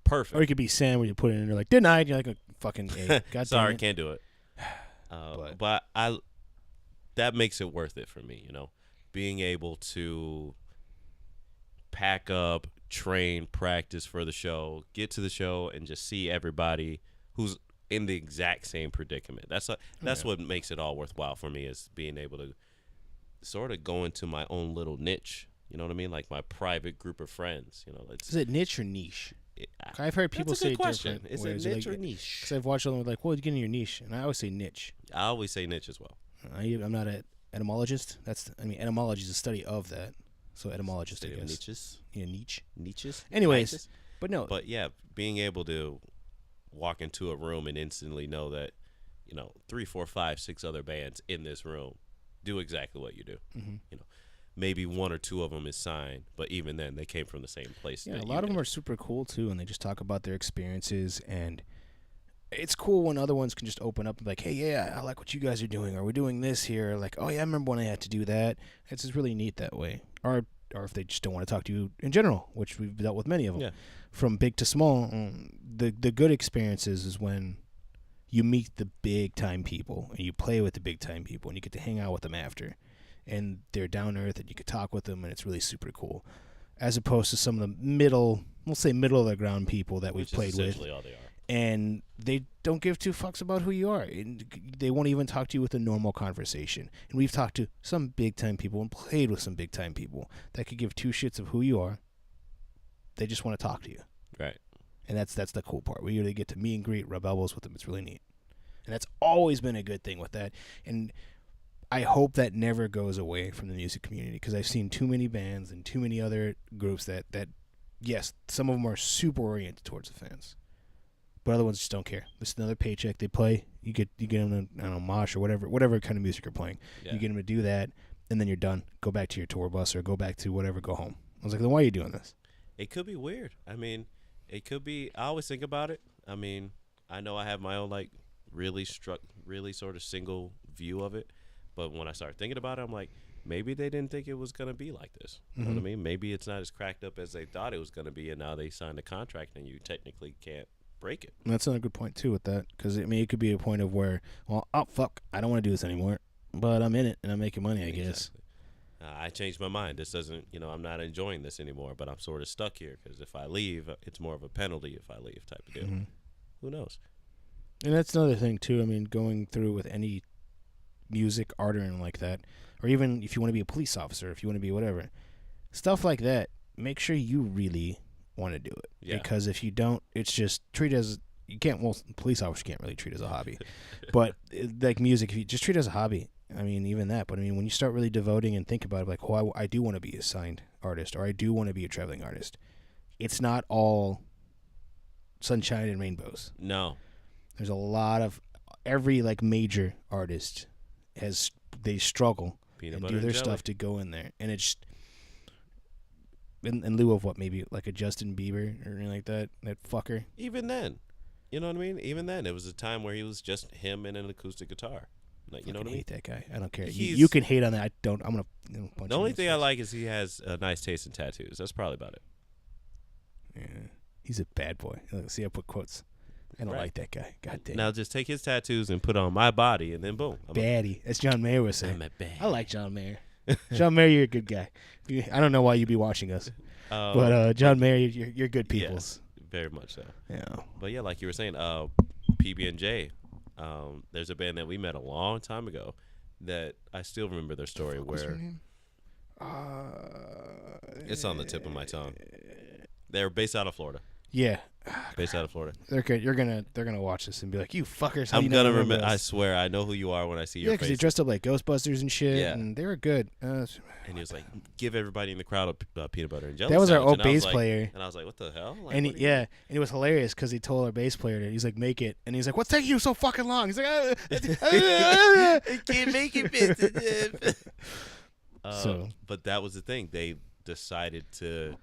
[SPEAKER 2] perfect.
[SPEAKER 1] Or it could be Sam where you put it in and you're like, denied. You're like, a fucking A. God
[SPEAKER 2] Sorry,
[SPEAKER 1] damn it.
[SPEAKER 2] can't do it. But that makes it worth it for me, being able to pack up, train, practice for the show, get to the show, and just see everybody who's in the exact same predicament. That's what makes it all worthwhile for me, is being able to sort of go into my own little niche. You know what I mean? Like my private group of friends.
[SPEAKER 1] Is it niche or niche? I've heard people say
[SPEAKER 2] question.
[SPEAKER 1] different.
[SPEAKER 2] Is it niche or niche?
[SPEAKER 1] Because I've watched them like, well, you get in your niche, and I always say niche.
[SPEAKER 2] I always say niche as well.
[SPEAKER 1] I'm not an etymologist. Etymology is a study of that. So etymologist, I guess.
[SPEAKER 2] Niches.
[SPEAKER 1] Yeah, niche.
[SPEAKER 2] Niches.
[SPEAKER 1] Anyways,
[SPEAKER 2] Niches.
[SPEAKER 1] but no.
[SPEAKER 2] But yeah, being able to walk into a room and instantly know that, 3, 4, 5, 6 other bands in this room do exactly what you do.
[SPEAKER 1] Mm-hmm.
[SPEAKER 2] Maybe 1 or 2 of them is signed, but even then, they came from the same place.
[SPEAKER 1] Yeah, a lot of them are super cool too, and they just talk about their experiences, and it's cool when other ones can just open up and be like, hey, yeah, I like what you guys are doing, or we're doing this here. Like, oh yeah, I remember when I had to do that. It's just really neat that way. Or if they just don't want to talk to you in general, which we've dealt with many of them.
[SPEAKER 2] Yeah.
[SPEAKER 1] From big to small, the good experiences is when you meet the big time people and you play with the big time people and you get to hang out with them after, and they're down to earth and you could talk with them, and it's really super cool, as opposed to some of the middle of the ground people that we've played with.
[SPEAKER 2] All they are.
[SPEAKER 1] And they don't give 2 fucks about who you are. And they won't even talk to you with a normal conversation. And we've talked to some big-time people and played with some big-time people that could give 2 shits of who you are. They just want to talk to you.
[SPEAKER 2] Right.
[SPEAKER 1] And that's the cool part. We really get to meet and greet, rub elbows with them. It's really neat. And that's always been a good thing with that. And I hope that never goes away from the music community, because I've seen too many bands and too many other groups that yes, some of them are super oriented towards the fans. But other ones just don't care. It's another paycheck. They play. You get them to mosh or whatever kind of music you're playing. Yeah. You get them to do that, and then you're done. Go back to your tour bus or go back to whatever. Go home. I was like, then why are you doing this?
[SPEAKER 2] It could be weird. It could be. I always think about it. I know I have my own really sort of single view of it, but when I start thinking about it, I'm like, maybe they didn't think it was gonna be like this. You know what I mean? Maybe it's not as cracked up as they thought it was gonna be, and now they signed a contract, and you technically can't break it.
[SPEAKER 1] And that's another good point too with that, because it could be a point of where, well, oh fuck, I don't want to do this anymore, but I'm in it and I'm making money, I guess.
[SPEAKER 2] I changed my mind. This doesn't, I'm not enjoying this anymore, but I'm sort of stuck here, because if I leave, it's more of a penalty if I leave type of deal. Who knows?
[SPEAKER 1] And that's another thing too. Going through with any music, art, or like that, or even if you want to be a police officer, if you want to be whatever, stuff like that, make sure you really want to do it. Yeah. Because if you don't, it's just treat as you can't. Well, police officers can't really treat as a hobby, but like music, if you just treat it as a hobby, even that. But when you start really devoting and think about it, like, oh, I do want to be a signed artist, or I do want to be a traveling artist. It's not all sunshine and rainbows.
[SPEAKER 2] No,
[SPEAKER 1] there's a lot of every major artist they struggle and do their stuff to go in there, and it's in lieu of what, maybe like a Justin Bieber or anything like that fucker.
[SPEAKER 2] Even then, you know what I mean? Even then, it was a time where he was just him and an acoustic guitar. You know what I mean?
[SPEAKER 1] I hate that guy. I don't care. You can hate on that. I don't. I'm gonna punch
[SPEAKER 2] the only thing I like is he has a nice taste in tattoos. That's probably about it.
[SPEAKER 1] Yeah, he's a bad boy. See, I put quotes. I don't like that guy. God damn.
[SPEAKER 2] Now just take his tattoos and put on my body, and then boom.
[SPEAKER 1] Baddie. That's John Mayer would say.
[SPEAKER 2] I'm a baddie.
[SPEAKER 1] I like John Mayer. John Mayer, you're a good guy. I don't know why you'd be watching us, but John Mayer, you're good people.
[SPEAKER 2] Yes, very much so.
[SPEAKER 1] Yeah.
[SPEAKER 2] But yeah, like you were saying, PB&J. There's a band that we met a long time ago that I still remember their story.
[SPEAKER 1] What's her
[SPEAKER 2] where
[SPEAKER 1] name?
[SPEAKER 2] It's on the tip of my tongue. They're based out of Florida.
[SPEAKER 1] Yeah.
[SPEAKER 2] Based out of Florida.
[SPEAKER 1] They're good. They're gonna watch this and be like, "You fuckers!"
[SPEAKER 2] I'm gonna remember. I swear, I know who you are when I see your face.
[SPEAKER 1] Yeah, because they dressed up like Ghostbusters and shit. Yeah. And they were good.
[SPEAKER 2] And he was like, "Give everybody in the crowd a peanut butter and jelly."
[SPEAKER 1] That was our
[SPEAKER 2] old
[SPEAKER 1] bass player.
[SPEAKER 2] And I was like, "What the hell?"
[SPEAKER 1] And and it was hilarious because he told our bass player that he's like, "Make it," and he's like, "What's taking you so fucking long?" He's like,
[SPEAKER 2] "I can't make it." But that was the thing. They decided to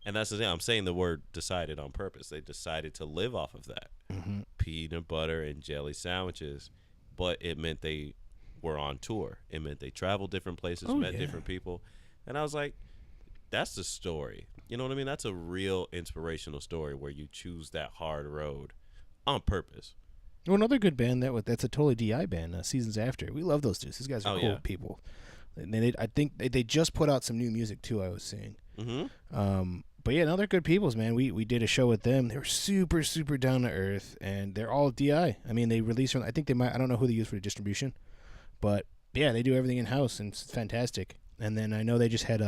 [SPEAKER 2] And that's the thing. I'm saying the word decided on purpose. They decided to live off of that.
[SPEAKER 1] Mm-hmm.
[SPEAKER 2] Peanut butter and jelly sandwiches. But it meant they were on tour. It meant they traveled different places, met different people. And I was like, that's the story. You know what I mean? That's a real inspirational story where you choose that hard road on purpose.
[SPEAKER 1] Well, another good band that's a totally DI band, Seasons After. We love those dudes. These guys are cool people. And I think they just put out some new music, too, I was seeing.
[SPEAKER 2] Mm-hmm.
[SPEAKER 1] But yeah, no, they're good peoples, man. We did a show with them. They were super, super down to earth, and they're all DI. I mean, they release. I think they might. I don't know who they use for the distribution, but yeah, they do everything in house, and it's fantastic. And then I know they just had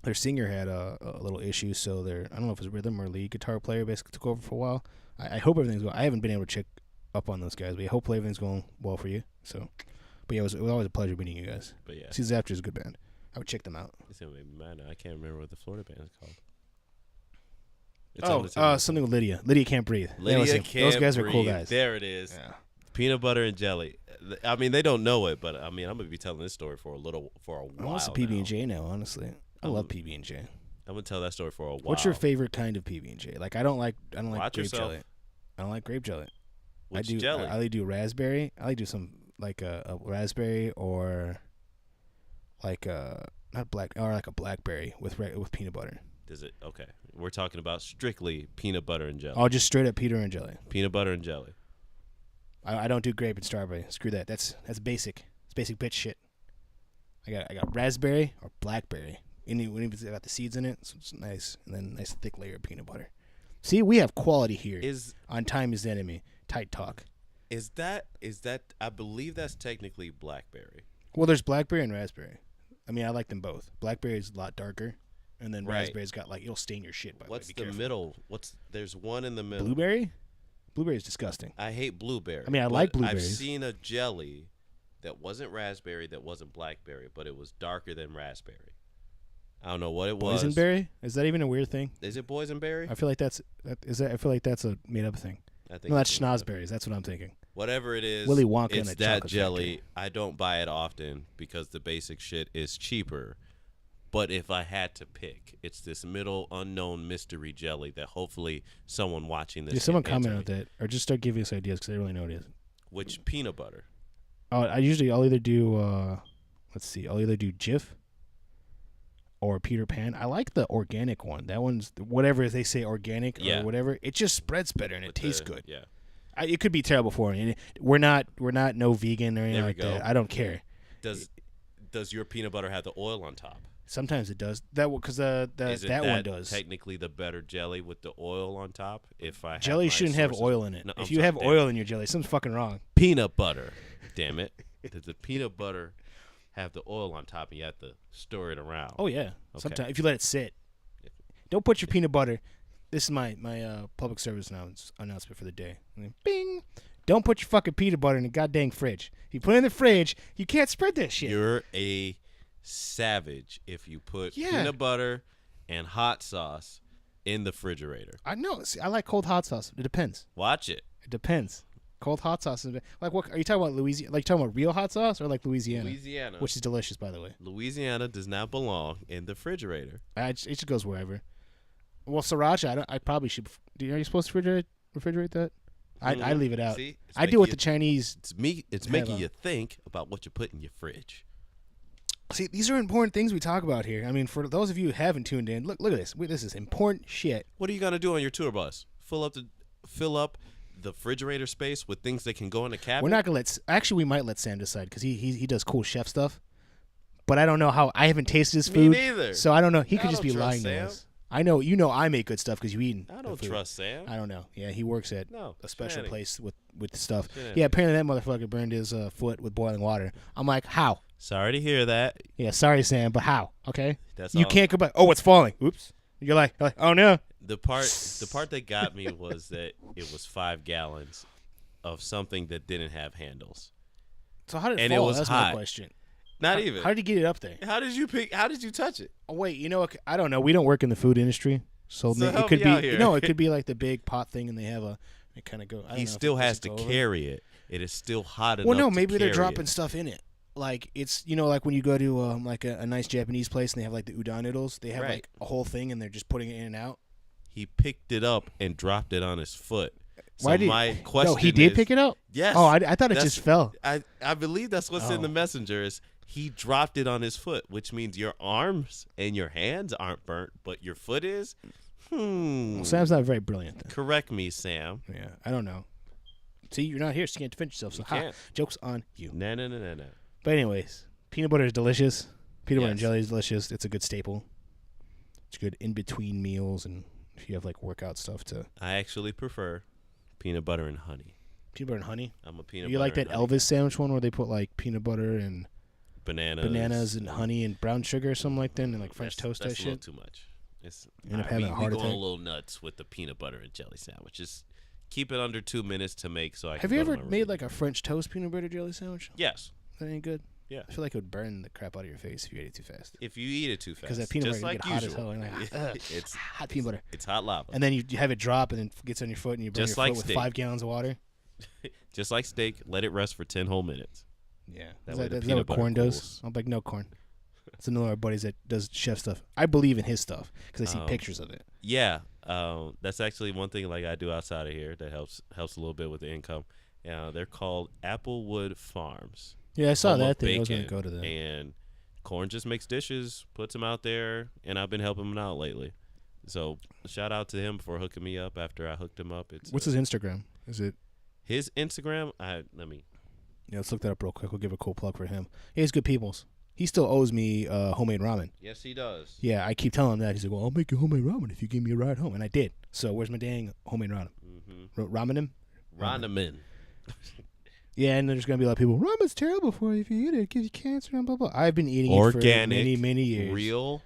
[SPEAKER 1] their singer had a little issue, so I don't know if it was rhythm or lead guitar player basically took over for a while. I hope everything's going. I haven't been able to check up on those guys, but hopefully everything's going well for you. So, but yeah, it was always a pleasure meeting you guys.
[SPEAKER 2] But yeah,
[SPEAKER 1] Seasons After is a good band. I would check them out.
[SPEAKER 2] It's gonna make me mad now. I can't remember what the Florida band is called.
[SPEAKER 1] Something with Lydia. Lydia Can't Breathe. Those guys are cool guys.
[SPEAKER 2] There it is.
[SPEAKER 1] Yeah.
[SPEAKER 2] Peanut butter and jelly. I mean, they don't know it, but I mean, I'm gonna be telling this story for a while.
[SPEAKER 1] I want some PB&J now, honestly. I love PB&J.
[SPEAKER 2] I'm gonna tell that story for a while.
[SPEAKER 1] What's your favorite kind of PB&J? Like, I don't like
[SPEAKER 2] Watch
[SPEAKER 1] grape
[SPEAKER 2] yourself.
[SPEAKER 1] jelly. I don't like grape jelly.
[SPEAKER 2] Which jelly?
[SPEAKER 1] I like do raspberry. I like do some like a raspberry or like not black or like a blackberry with peanut butter.
[SPEAKER 2] Is it okay? We're talking about strictly peanut butter and jelly.
[SPEAKER 1] Oh, just straight up peanut and jelly.
[SPEAKER 2] Peanut butter and jelly.
[SPEAKER 1] I don't do grape and strawberry. Screw that. That's basic. It's basic bitch shit. I got raspberry or blackberry. When it's got the seeds in it, so it's nice, and then nice thick layer of peanut butter. See, we have quality here. On Time Is the Enemy. Tight talk.
[SPEAKER 2] Is that? I believe that's technically blackberry.
[SPEAKER 1] Well, there's blackberry and raspberry. I mean, I like them both. Blackberry's a lot darker, and then raspberry's got like it'll stain your shit.
[SPEAKER 2] What's the middle? There's one in the middle.
[SPEAKER 1] Blueberry? Blueberry's disgusting.
[SPEAKER 2] I hate blueberry.
[SPEAKER 1] I mean, I like blueberries.
[SPEAKER 2] I've seen a jelly that wasn't raspberry, that wasn't blackberry, but it was darker than raspberry. I don't know what it was.
[SPEAKER 1] Boysenberry? Is that even a weird thing?
[SPEAKER 2] Is it boysenberry?
[SPEAKER 1] I feel like that's a made up thing. No, that's schnozberries. That's what I'm thinking.
[SPEAKER 2] Whatever it is,
[SPEAKER 1] Willy Wonka
[SPEAKER 2] it's
[SPEAKER 1] and
[SPEAKER 2] that jelly.
[SPEAKER 1] Factory.
[SPEAKER 2] I don't buy it often because the basic shit is cheaper. But if I had to pick, it's this middle unknown mystery jelly that hopefully someone watching this.
[SPEAKER 1] Yeah, someone comment on that, or just start giving us ideas because I really know what it is.
[SPEAKER 2] Which peanut butter?
[SPEAKER 1] Oh, I'll either do I'll either do Jif or Peter Pan. I like the organic one. That one's whatever they say organic or whatever. It just spreads better and it tastes good.
[SPEAKER 2] Yeah.
[SPEAKER 1] It could be terrible for me. We're not no vegan or anything like that. I don't care.
[SPEAKER 2] Does your peanut butter have the oil on top?
[SPEAKER 1] Sometimes it does. That because that one does.
[SPEAKER 2] Technically, the better jelly with the oil on top.
[SPEAKER 1] Jelly shouldn't have oil in it. No, if you have oil in your jelly, something's fucking wrong.
[SPEAKER 2] Peanut butter, damn it! Does the peanut butter have the oil on top, and you have to stir it around?
[SPEAKER 1] Oh yeah. Okay. Sometimes if you let it sit, don't put your peanut butter. This is my public service announcement for the day. Bing! Don't put your fucking peanut butter in the goddamn fridge. If you put it in the fridge, you can't spread that shit.
[SPEAKER 2] You're a savage if you put peanut butter and hot sauce in the refrigerator.
[SPEAKER 1] I know. See, I like cold hot sauce. It depends.
[SPEAKER 2] Watch it.
[SPEAKER 1] It depends. Cold hot sauce is like what? Are you talking about Louisiana? Like talking about real hot sauce or like Louisiana?
[SPEAKER 2] Louisiana,
[SPEAKER 1] which is delicious, by the way.
[SPEAKER 2] Louisiana does not belong in the refrigerator.
[SPEAKER 1] It just goes wherever. Well, sriracha, I probably should. Are you supposed to refrigerate that? I leave it out.
[SPEAKER 2] See,
[SPEAKER 1] I do what the Chinese.
[SPEAKER 2] It's making you think about what you put in your fridge.
[SPEAKER 1] See, these are important things we talk about here. I mean, for those of you who haven't tuned in, look at this. This is important shit.
[SPEAKER 2] What are you gonna do on your tour bus? Fill up the refrigerator space with things that can go in the cabinet?
[SPEAKER 1] We're not gonna Actually, we might let Sam decide because he does cool chef stuff. But I don't know how. I haven't tasted his food.
[SPEAKER 2] Me neither.
[SPEAKER 1] So I don't know. He could just be lying to us. I know. I make good stuff because you eat.
[SPEAKER 2] I don't trust Sam.
[SPEAKER 1] I don't know. Yeah, he works at a special place with stuff.
[SPEAKER 2] Shenanigans.
[SPEAKER 1] Yeah, apparently that motherfucker burned his foot with boiling water. I'm like, how?
[SPEAKER 2] Sorry to hear that.
[SPEAKER 1] Yeah, sorry, Sam, but how? Okay,
[SPEAKER 2] you
[SPEAKER 1] can't go back. Oh, it's falling. Oops. You're like, oh no.
[SPEAKER 2] The part that got me was that it was 5 gallons of something that didn't have handles.
[SPEAKER 1] So how did it
[SPEAKER 2] and
[SPEAKER 1] fall?
[SPEAKER 2] It was
[SPEAKER 1] That's
[SPEAKER 2] hot.
[SPEAKER 1] my question.
[SPEAKER 2] Not even.
[SPEAKER 1] How did you get it up there?
[SPEAKER 2] How did you touch it?
[SPEAKER 1] Oh wait, I don't know. We don't work in the food industry, so it could be it could be like the big pot thing, and they have it kind of go.
[SPEAKER 2] He still has to carry it. It is still hot enough.
[SPEAKER 1] Well, no, maybe they're
[SPEAKER 2] carry
[SPEAKER 1] dropping
[SPEAKER 2] it.
[SPEAKER 1] stuff in it. like it's like when you go to like a nice Japanese place and they have like the udon noodles, they have
[SPEAKER 2] Right.
[SPEAKER 1] like a whole thing and they're just putting it in and out.
[SPEAKER 2] He picked it up and dropped it on his foot. So
[SPEAKER 1] Why did
[SPEAKER 2] my question
[SPEAKER 1] No, he did
[SPEAKER 2] is,
[SPEAKER 1] pick it up.
[SPEAKER 2] Yes.
[SPEAKER 1] Oh, I thought it
[SPEAKER 2] That's-
[SPEAKER 1] just fell.
[SPEAKER 2] I believe that's what's in the messenger is he dropped it on his foot, which means your arms and your hands aren't burnt, but your foot is.
[SPEAKER 1] Well, Sam's not very brilliant then.
[SPEAKER 2] Correct me, Sam.
[SPEAKER 1] Yeah, I don't know. See, you're not here, so you can't defend yourself. So,
[SPEAKER 2] can't.
[SPEAKER 1] Joke's on you.
[SPEAKER 2] No.
[SPEAKER 1] But anyways, peanut butter is delicious. Peanut butter and
[SPEAKER 2] Yes.
[SPEAKER 1] jelly is delicious. It's a good staple. It's good in between meals and if you have like workout stuff to.
[SPEAKER 2] I actually prefer peanut butter and honey.
[SPEAKER 1] Peanut butter and honey.
[SPEAKER 2] I'm a peanut
[SPEAKER 1] You
[SPEAKER 2] butter
[SPEAKER 1] like that
[SPEAKER 2] and honey
[SPEAKER 1] Elvis sandwich one where they put like peanut butter and
[SPEAKER 2] bananas
[SPEAKER 1] and honey and brown sugar or something like that and like French toast
[SPEAKER 2] that's
[SPEAKER 1] that
[SPEAKER 2] a little
[SPEAKER 1] shit?
[SPEAKER 2] too much. It's
[SPEAKER 1] You end up having a heart
[SPEAKER 2] we going
[SPEAKER 1] attack.
[SPEAKER 2] a little nuts with the peanut butter and jelly sandwich. Just keep it under 2 minutes to make. So I
[SPEAKER 1] Have
[SPEAKER 2] can
[SPEAKER 1] you
[SPEAKER 2] go to
[SPEAKER 1] ever
[SPEAKER 2] my
[SPEAKER 1] made
[SPEAKER 2] room.
[SPEAKER 1] like a French toast peanut butter jelly sandwich?
[SPEAKER 2] Yes.
[SPEAKER 1] That ain't good.
[SPEAKER 2] Yeah.
[SPEAKER 1] I feel like it would burn the crap out of your face if you ate it too fast.
[SPEAKER 2] If you eat it too fast,
[SPEAKER 1] Because that peanut
[SPEAKER 2] just
[SPEAKER 1] butter
[SPEAKER 2] like
[SPEAKER 1] get hot as
[SPEAKER 2] usual.
[SPEAKER 1] hell. And like, ugh,
[SPEAKER 2] It's
[SPEAKER 1] hot peanut butter.
[SPEAKER 2] It's hot lava.
[SPEAKER 1] And then you have it drop and then it gets on your foot and you burn
[SPEAKER 2] Just
[SPEAKER 1] your
[SPEAKER 2] like
[SPEAKER 1] foot with
[SPEAKER 2] steak.
[SPEAKER 1] 5 gallons of water.
[SPEAKER 2] Just like steak, let it rest for 10 whole minutes.
[SPEAKER 1] Yeah.
[SPEAKER 2] That
[SPEAKER 1] Is
[SPEAKER 2] way
[SPEAKER 1] that,
[SPEAKER 2] the
[SPEAKER 1] is that
[SPEAKER 2] peanut
[SPEAKER 1] what
[SPEAKER 2] butter
[SPEAKER 1] corn does?
[SPEAKER 2] cools.
[SPEAKER 1] I'm like, no corn. It's another of our buddies that does chef stuff. I believe in his stuff because I see pictures of it.
[SPEAKER 2] Yeah, that's actually one thing like I do outside of here that helps a little bit with the income. They're called Applewood Farms.
[SPEAKER 1] Yeah, I saw
[SPEAKER 2] Home of
[SPEAKER 1] that thing. I was going to
[SPEAKER 2] bacon,
[SPEAKER 1] go to that.
[SPEAKER 2] And Corn just makes dishes, puts them out there, and I've been helping him out lately. So shout out to him for hooking me up after I hooked him up. It's
[SPEAKER 1] What's his Instagram? Is it?
[SPEAKER 2] his Instagram?
[SPEAKER 1] Yeah, let's look that up real quick. We'll give a cool plug for him. He has good peoples. He still owes me homemade ramen.
[SPEAKER 2] Yes, he does.
[SPEAKER 1] Yeah, I keep telling him that. He's like, well, I'll make you homemade ramen if you give me a ride home. And I did. So where's my dang homemade ramen? Ramen him?
[SPEAKER 2] Ramen.
[SPEAKER 1] Yeah, and there's going to be a lot of people, ramen's terrible for you if you eat it. It gives you cancer and blah, blah. I've been eating
[SPEAKER 2] Organic,
[SPEAKER 1] it for many, many years.
[SPEAKER 2] real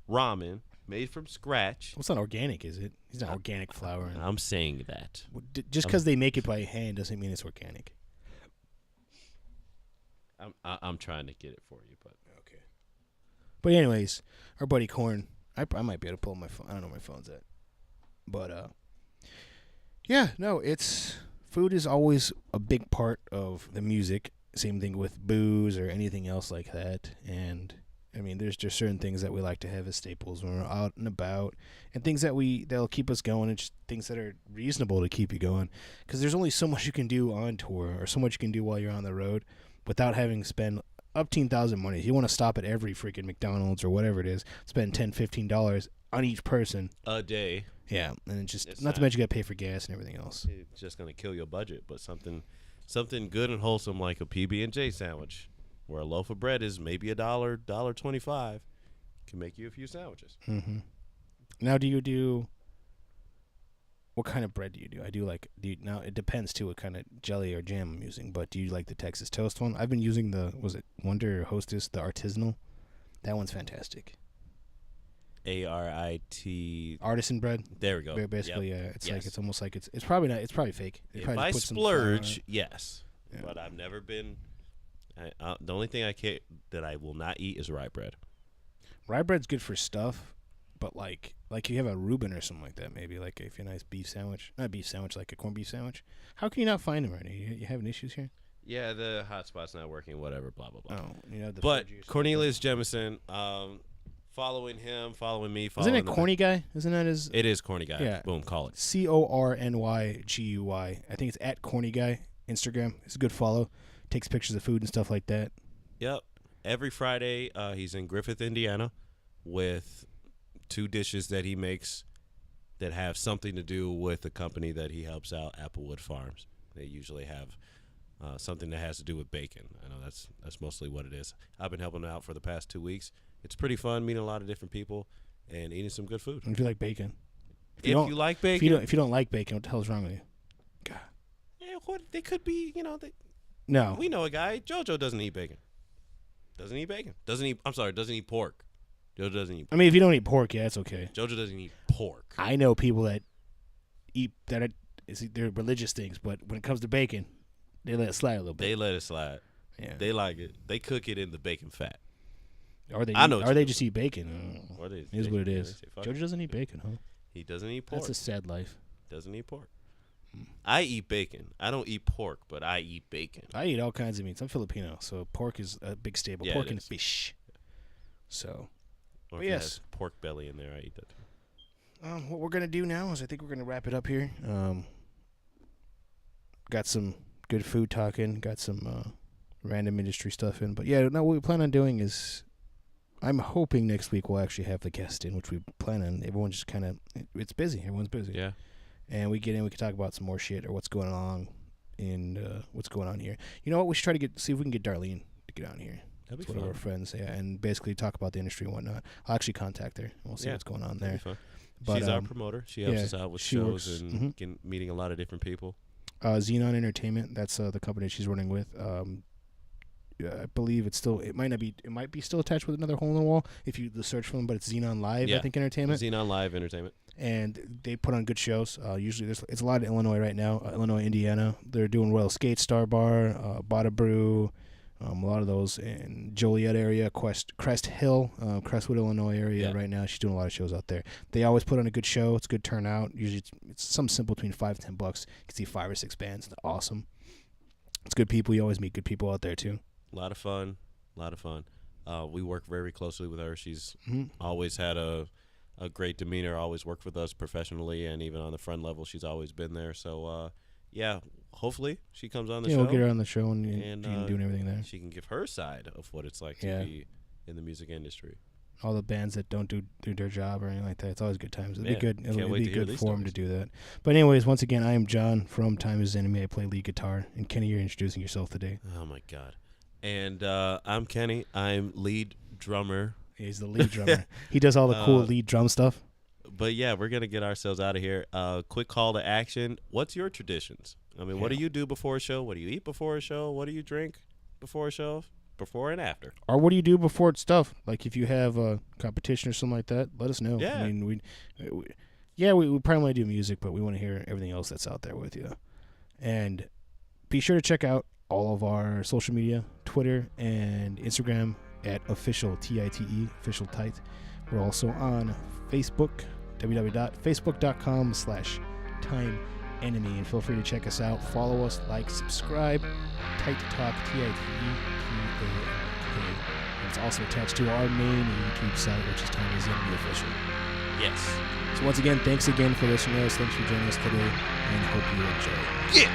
[SPEAKER 2] ramen made from scratch.
[SPEAKER 1] Well, it's not organic, is it? It's not organic flour.
[SPEAKER 2] I'm saying that.
[SPEAKER 1] Just because they make it by hand doesn't mean it's organic.
[SPEAKER 2] I'm trying to get it for you, but
[SPEAKER 1] Okay. But anyways, our buddy Corn, I might be able to pull my phone. I don't know where my phone's at. But, yeah, no, food is always a big part of the music. Same thing with booze or anything else like that. And, I mean, there's just certain things that we like to have as staples when we're out and about. And things that'll keep us going and just things that are reasonable to keep you going. Because there's only so much you can do on tour or so much you can do while you're on the road without having to spend up 10,000 money. You want to stop at every freaking McDonald's or whatever it is, spend $10, $15 on each person
[SPEAKER 2] a day.
[SPEAKER 1] Yeah, and it's just
[SPEAKER 2] It's
[SPEAKER 1] not to mention you got to pay for gas and everything else.
[SPEAKER 2] It's just gonna kill your budget. But something good and wholesome like a PB&J sandwich, where a loaf of bread is maybe $1.25, can make you a few sandwiches.
[SPEAKER 1] Mm-hmm. Now, what kind of bread do you do? Now it depends too what kind of jelly or jam I'm using. But do you like the Texas toast one? I've been using Wonder or Hostess, the artisanal. That one's fantastic.
[SPEAKER 2] ARIT
[SPEAKER 1] Artisan bread.
[SPEAKER 2] There we go.
[SPEAKER 1] Basically,
[SPEAKER 2] Yep.
[SPEAKER 1] yeah. It's
[SPEAKER 2] Yes.
[SPEAKER 1] like it's almost like it's probably not. It's probably fake. They
[SPEAKER 2] If
[SPEAKER 1] probably
[SPEAKER 2] I
[SPEAKER 1] just put some flour on
[SPEAKER 2] splurge,
[SPEAKER 1] it.
[SPEAKER 2] yes.
[SPEAKER 1] Yeah.
[SPEAKER 2] But I've never been. The only thing that I will not eat is rye bread.
[SPEAKER 1] Rye bread's good for stuff, but like you have a Reuben or something like that, maybe like if you have a nice beef sandwich, not beef sandwich, like a corned beef sandwich. How can you not find them right now? You having issues here?
[SPEAKER 2] Yeah, the hotspot's not working. Whatever. Blah blah blah.
[SPEAKER 1] Oh, the
[SPEAKER 2] But
[SPEAKER 1] 4G or something.
[SPEAKER 2] Cornelius Jemison, following him, following me,
[SPEAKER 1] Isn't it Corny Guy? Isn't that his?
[SPEAKER 2] It is Corny Guy.
[SPEAKER 1] Yeah.
[SPEAKER 2] Boom, call it.
[SPEAKER 1] CornyGuy. I think it's at Corny Guy Instagram. It's a good follow. Takes pictures of food and stuff like that.
[SPEAKER 2] Yep. Every Friday, he's in Griffith, Indiana, with 2 dishes that he makes that have something to do with the company that he helps out, Applewood Farms. They usually have something that has to do with bacon. I know that's mostly what it is. I've been helping him out for the past 2 weeks. It's pretty fun meeting a lot of different people and eating some good food.
[SPEAKER 1] If you like bacon.
[SPEAKER 2] If you like bacon.
[SPEAKER 1] If you don't like bacon, what the hell's wrong with you? God.
[SPEAKER 2] Yeah, they could be,
[SPEAKER 1] No.
[SPEAKER 2] we know a guy. JoJo doesn't eat bacon. Doesn't eat pork. JoJo doesn't eat.
[SPEAKER 1] I mean, if you don't eat pork, yeah, it's okay.
[SPEAKER 2] JoJo doesn't eat pork.
[SPEAKER 1] I know people that eat they're religious things, but when it comes to bacon, they let it slide a little bit.
[SPEAKER 2] They let it slide.
[SPEAKER 1] Yeah.
[SPEAKER 2] They like it. They cook it in the bacon fat.
[SPEAKER 1] Or they
[SPEAKER 2] I know what
[SPEAKER 1] or
[SPEAKER 2] you
[SPEAKER 1] they
[SPEAKER 2] mean.
[SPEAKER 1] just eat bacon.
[SPEAKER 2] Or they-
[SPEAKER 1] It is
[SPEAKER 2] they-
[SPEAKER 1] what it
[SPEAKER 2] they
[SPEAKER 1] is.
[SPEAKER 2] say, fuck
[SPEAKER 1] Georgia
[SPEAKER 2] it.
[SPEAKER 1] doesn't eat bacon, huh?
[SPEAKER 2] He doesn't eat pork.
[SPEAKER 1] That's a sad life.
[SPEAKER 2] Doesn't eat pork. I eat bacon. I don't eat pork, but I eat bacon.
[SPEAKER 1] I eat all kinds of meats. I'm Filipino, so pork is a big staple.
[SPEAKER 2] Yeah,
[SPEAKER 1] pork
[SPEAKER 2] it
[SPEAKER 1] and
[SPEAKER 2] is.
[SPEAKER 1] fish. So,
[SPEAKER 2] Or
[SPEAKER 1] but
[SPEAKER 2] if it
[SPEAKER 1] yes.
[SPEAKER 2] has pork belly in there, I eat that too.
[SPEAKER 1] What we're gonna do now is I think we're gonna wrap it up here. Got some good food talking. Got some random industry stuff in. But yeah, no. What we plan on doing is, I'm hoping next week we'll actually have the guest in, which we plan on. Everyone just kind of, it's busy. Everyone's busy.
[SPEAKER 2] Yeah.
[SPEAKER 1] And we get in, we can talk about some more shit or what's going on in what's going on here. You know what? We should try to see if we can get Darlene to get on here.
[SPEAKER 2] That'd be
[SPEAKER 1] It's one of
[SPEAKER 2] fun.
[SPEAKER 1] our friends, yeah, and basically talk about the industry and whatnot. I'll actually contact her and we'll see what's going on there.
[SPEAKER 2] That'd be fun.
[SPEAKER 1] But,
[SPEAKER 2] She's our promoter. She helps
[SPEAKER 1] yeah,
[SPEAKER 2] us out with
[SPEAKER 1] she
[SPEAKER 2] shows
[SPEAKER 1] works-
[SPEAKER 2] and meeting a lot of different people.
[SPEAKER 1] Xenon Entertainment, that's the company she's running with. I believe it's still. It might be still attached with another hole in the wall if you search for them. But it's Xenon Live,
[SPEAKER 2] Yeah.
[SPEAKER 1] I think, Entertainment,
[SPEAKER 2] Xenon Live Entertainment.
[SPEAKER 1] and they put on good shows. Usually, it's a lot in Illinois right now. Illinois, Indiana, they're doing Royal Skate, Star Bar, Bada Brew, a lot of those in Joliet area, Crest Hill, Crestwood, Illinois area.
[SPEAKER 2] Yeah.
[SPEAKER 1] Right now, she's doing a lot of shows out there. They always put on a good show. It's a good turnout. Usually, it's some simple between $5 to $10. You can see 5 or 6 bands. It's awesome. It's good people. You always meet good people out there too.
[SPEAKER 2] A lot of fun. We work very closely with her. She's
[SPEAKER 1] Mhm.
[SPEAKER 2] always had a great demeanor, always worked with us professionally, and even on the front level, she's always been there. So, yeah, hopefully she comes on the show.
[SPEAKER 1] We'll get her on the show and doing everything there.
[SPEAKER 2] She can give her side of what it's like to
[SPEAKER 1] Yeah.
[SPEAKER 2] be in the music industry.
[SPEAKER 1] All the bands that don't do their job or anything like that. It's always good times. It'd
[SPEAKER 2] Yeah,
[SPEAKER 1] be good.
[SPEAKER 2] can't
[SPEAKER 1] It'll
[SPEAKER 2] wait
[SPEAKER 1] be
[SPEAKER 2] to hear
[SPEAKER 1] good
[SPEAKER 2] these
[SPEAKER 1] for him to
[SPEAKER 2] stories.
[SPEAKER 1] do that. But anyways, once again, I am John from Time Is Enemy. I play lead guitar. And Kenny, you're introducing yourself today.
[SPEAKER 2] Oh, my God. And I'm Kenny. I'm lead drummer.
[SPEAKER 1] He's the lead drummer. He does all the cool lead drum stuff.
[SPEAKER 2] But, yeah, we're going to get ourselves out of here. Quick call to action. What's your traditions? I mean, what do you do before a show? What do you eat before a show? What do you drink before a show? Before and after.
[SPEAKER 1] Or what do you do before it's stuff? Like if you have a competition or something like that, let us know.
[SPEAKER 2] Yeah.
[SPEAKER 1] I mean, we probably want to do music, but we want to hear everything else that's out there with you. And be sure to check out all of our social media, Twitter and Instagram at official TITE, official tight. We're also on Facebook, www.facebook.com/timeenemy. And feel free to check us out. Follow us, like, subscribe. Tight Talk, TITETALK. It's also attached to our main YouTube site, which is Time Is Enemy Official.
[SPEAKER 2] Yes.
[SPEAKER 1] So once again, thanks again for listening to us. Thanks for joining us today, and hope you enjoy.
[SPEAKER 2] Yeah.